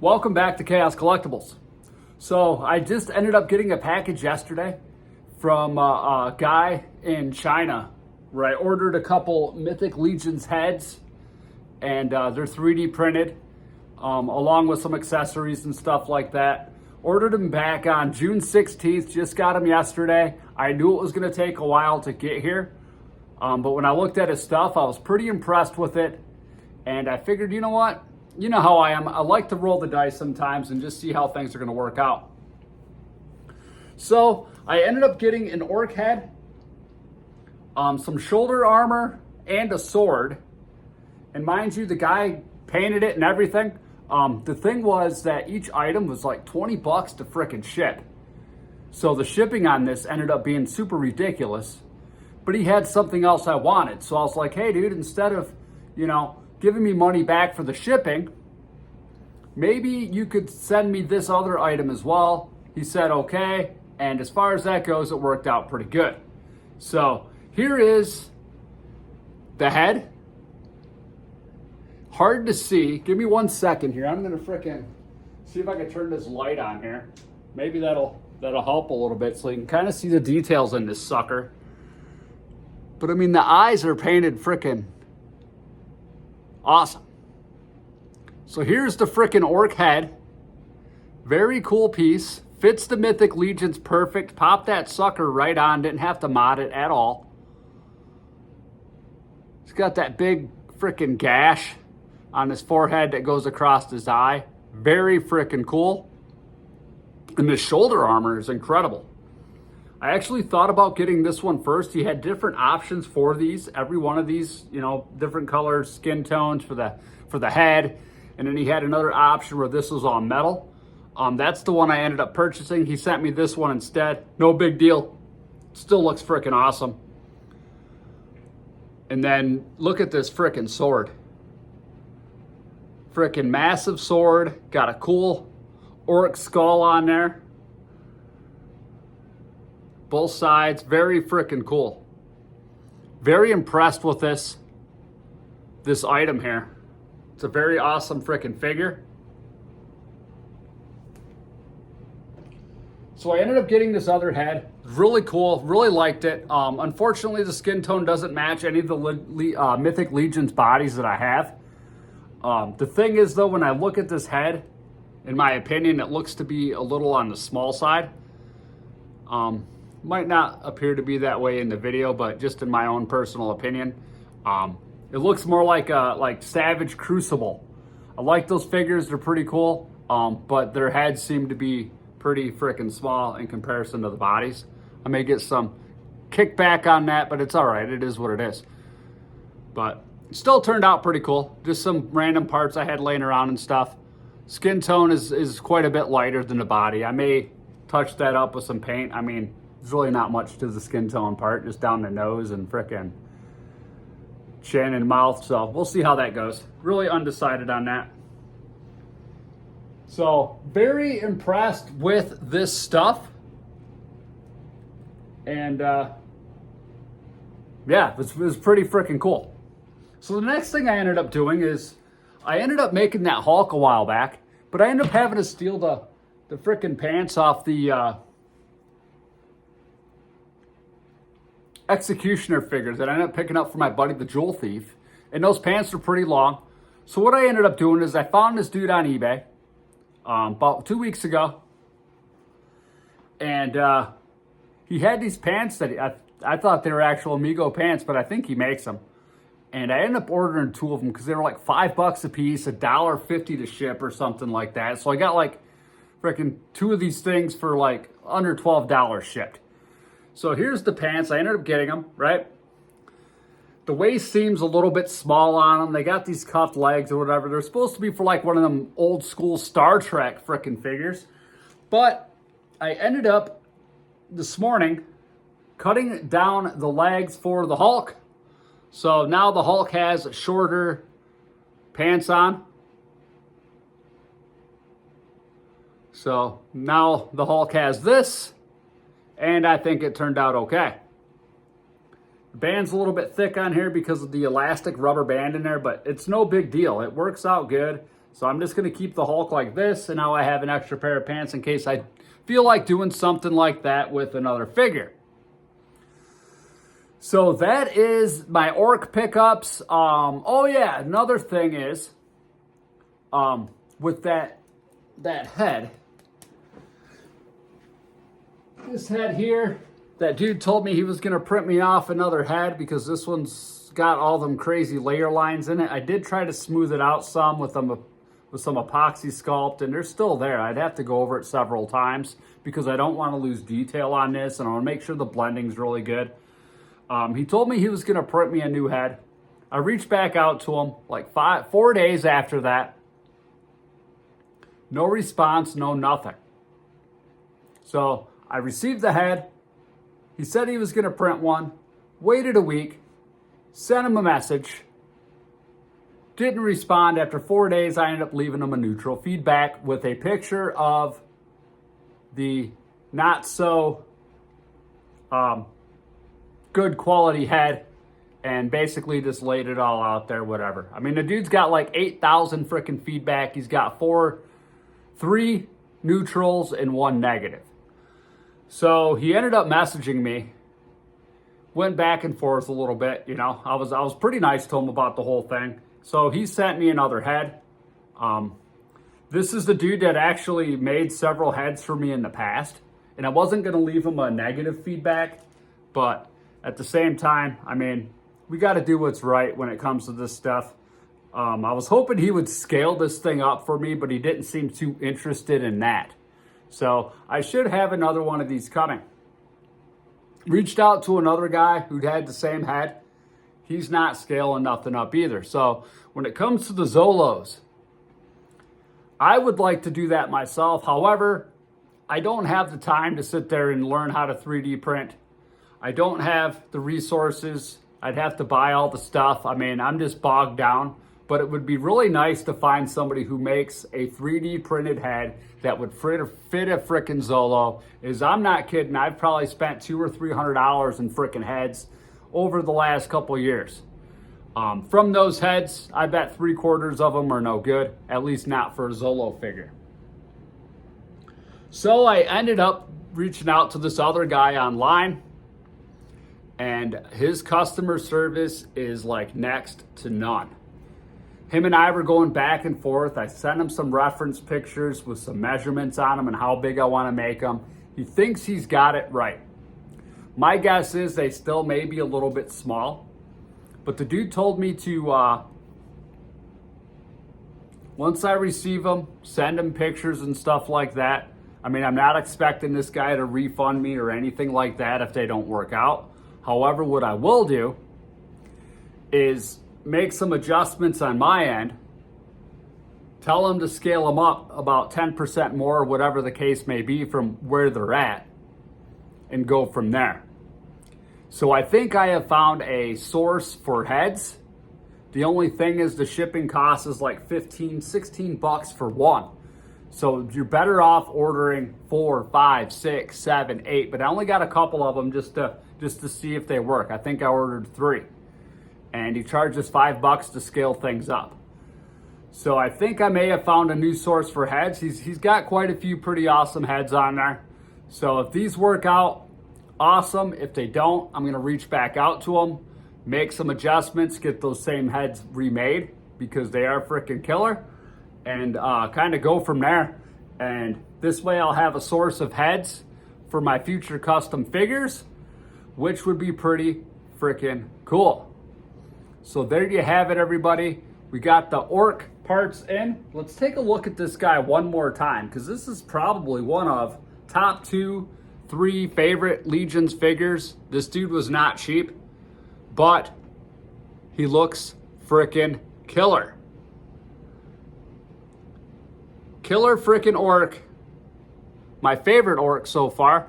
Welcome back to Chaos Collectibles. So I just ended up getting a package yesterday from a guy in China where I ordered a couple Mythic Legions heads, and they're 3D printed along with some accessories and stuff like that. Ordered them back on June 16th, just got them yesterday. I knew it was going to take a while to get here, but when I looked at his stuff, I was pretty impressed with it, and I figured, you know what? You know how I am. I like to roll the dice sometimes and just see how things are going to work out. So I ended up getting an orc head, some shoulder armor, and a sword. And mind you, the guy painted it and everything. The thing was that each item was like 20 bucks to frickin' ship. So the shipping on this ended up being super ridiculous. But he had something else I wanted. So I was like, hey dude, instead of, giving me money back for the shipping, maybe you could send me this other item as well. He said okay, and as far as that goes, it worked out pretty good. So here is the head. Hard to see. Give me 1 second here. I'm gonna frickin' see if I can turn this light on here. Maybe that'll help a little bit so you can kind of see the details in this sucker. But I mean, the eyes are painted frickin' awesome. So here's the frickin' orc head. Very cool piece. Fits the Mythic Legions perfect. Popped that sucker right on. Didn't have to mod it at all. He's got that big frickin' gash on his forehead that goes across his eye. Very frickin' cool. And the shoulder armor is incredible. I actually thought about getting this one first. He had different options for these. Every one of these, different colors, skin tones for the head. And then he had another option where this was all metal. That's the one I ended up purchasing. He sent me this one instead. No big deal. Still looks freaking awesome. And then look at this freaking sword. Freaking massive sword. Got a cool orc skull on there. Both sides, very freaking cool. Very impressed with this item here. It's a very awesome freaking figure. So I ended up getting this other head. Really cool, really liked it. Unfortunately, the skin tone doesn't match any of the Mythic Legions bodies that I have. The thing is though, when I look at this head, in my opinion, it looks to be a little on the small side. Might not appear to be that way in the video, but just in my own personal opinion, it looks more like Savage Crucible. I like those figures; they're pretty cool, but their heads seem to be pretty freaking small in comparison to the bodies. I may get some kickback on that, but it's all right. It is what it is. But it still turned out pretty cool. Just some random parts I had laying around and stuff. Skin tone is quite a bit lighter than the body. I may touch that up with some paint. I mean, there's really not much to the skin tone part, just down the nose and frickin' chin and mouth. So we'll see how that goes. Really undecided on that. So very impressed with this stuff. And yeah, it was pretty freaking cool. So the next thing I ended up doing is I ended up making that Hulk a while back, but I ended up having to steal the frickin' pants off the Executioner figures that I ended up picking up for my buddy, the Jewel Thief. And those pants are pretty long. So what I ended up doing is I found this dude on eBay about 2 weeks ago. And he had these pants that I thought they were actual Amigo pants, but I think he makes them. And I ended up ordering 2 of them because they were like $5 a piece, $1.50 to ship or something like that. So I got like freaking 2 of these things for like under $12 shipped. So here's the pants. I ended up getting them, right? The waist seems a little bit small on them. They got these cuffed legs or whatever. They're supposed to be for like one of them old school Star Trek frickin' figures. But I ended up this morning cutting down the legs for the Hulk. So now the Hulk has shorter pants on. So now the Hulk has this. And I think it turned out okay. The band's a little bit thick on here because of the elastic rubber band in there, but it's no big deal. It works out good. So I'm just going to keep the Hulk like this, and now I have an extra pair of pants in case I feel like doing something like that with another figure. So that is my orc pickups. Oh yeah, another thing is, with that head, this head here, that dude told me he was gonna print me off another head because this one's got all them crazy layer lines in it. I did try to smooth it out some with some epoxy sculpt, and they're still there. I'd have to go over it several times because I don't want to lose detail on this, and I want to make sure the blending's really good. He told me he was going to print me a new head. I reached back out to him like 4 days after that. No response, no nothing. So I received the head. He said he was going to print one. Waited a week. Sent him a message. Didn't respond. After 4 days, I ended up leaving him a neutral feedback with a picture of the not so good quality head, and basically just laid it all out there, whatever. I mean, the dude's got like 8,000 freaking feedback. He's got 3 neutrals and 1 negative. So he ended up messaging me, went back and forth a little bit. You know, I was pretty nice to him about the whole thing. So he sent me another head. This is the dude that actually made several heads for me in the past, and I wasn't going to leave him a negative feedback, but at the same time, I mean, we got to do what's right when it comes to this stuff. I was hoping he would scale this thing up for me, but he didn't seem too interested in that. So I should have another one of these coming. Reached out to another guy who'd had the same head. He's not scaling nothing up either. So when it comes to the Zolos, I would like to do that myself. However, I don't have the time to sit there and learn how to 3D print. I don't have the resources. I'd have to buy all the stuff. I mean, I'm just bogged down. But it would be really nice to find somebody who makes a 3D printed head that would fit a frickin' Zolo. I'm not kidding. I've probably spent $200 or $300 in frickin' heads over the last couple years. From those heads, I bet 3/4 of them are no good, at least not for a Zolo figure. So I ended up reaching out to this other guy online, and his customer service is like next to none. Him and I were going back and forth. I sent him some reference pictures with some measurements on them and how big I want to make them. He thinks he's got it right. My guess is they still may be a little bit small, but the dude told me to, once I receive them, send him pictures and stuff like that. I mean, I'm not expecting this guy to refund me or anything like that if they don't work out. However, what I will do is make some adjustments on my end, tell them to scale them up about 10% more, whatever the case may be from where they're at, and go from there. So I think I have found a source for heads. The only thing is the shipping cost is like $15-16 for one. So you're better off ordering 4, 5, 6, 7, 8, but I only got a couple of them just to see if they work. I think I ordered 3. And he charges $5 to scale things up. So I think I may have found a new source for heads. He's got quite a few pretty awesome heads on there. So if these work out, awesome. If they don't, I'm gonna reach back out to them, make some adjustments, get those same heads remade because they are freaking killer, and kind of go from there. And this way I'll have a source of heads for my future custom figures, which would be pretty freaking cool. So there you have it, everybody. We got the orc parts in. Let's take a look at this guy one more time, because this is probably one of top 2, 3 favorite Legions figures. This dude was not cheap, but he looks freaking killer. Killer freaking orc. My favorite orc so far.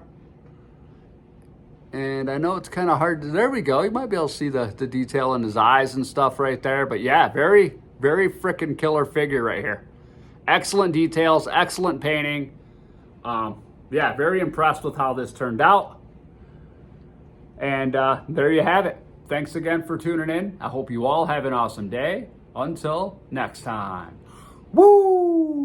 And I know it's kind of hard to, there we go. You might be able to see the detail in his eyes and stuff right there. But yeah, very, very freaking killer figure right here. Excellent details, excellent painting. Yeah, very impressed with how this turned out. And there you have it. Thanks again for tuning in. I hope you all have an awesome day. Until next time. Woo!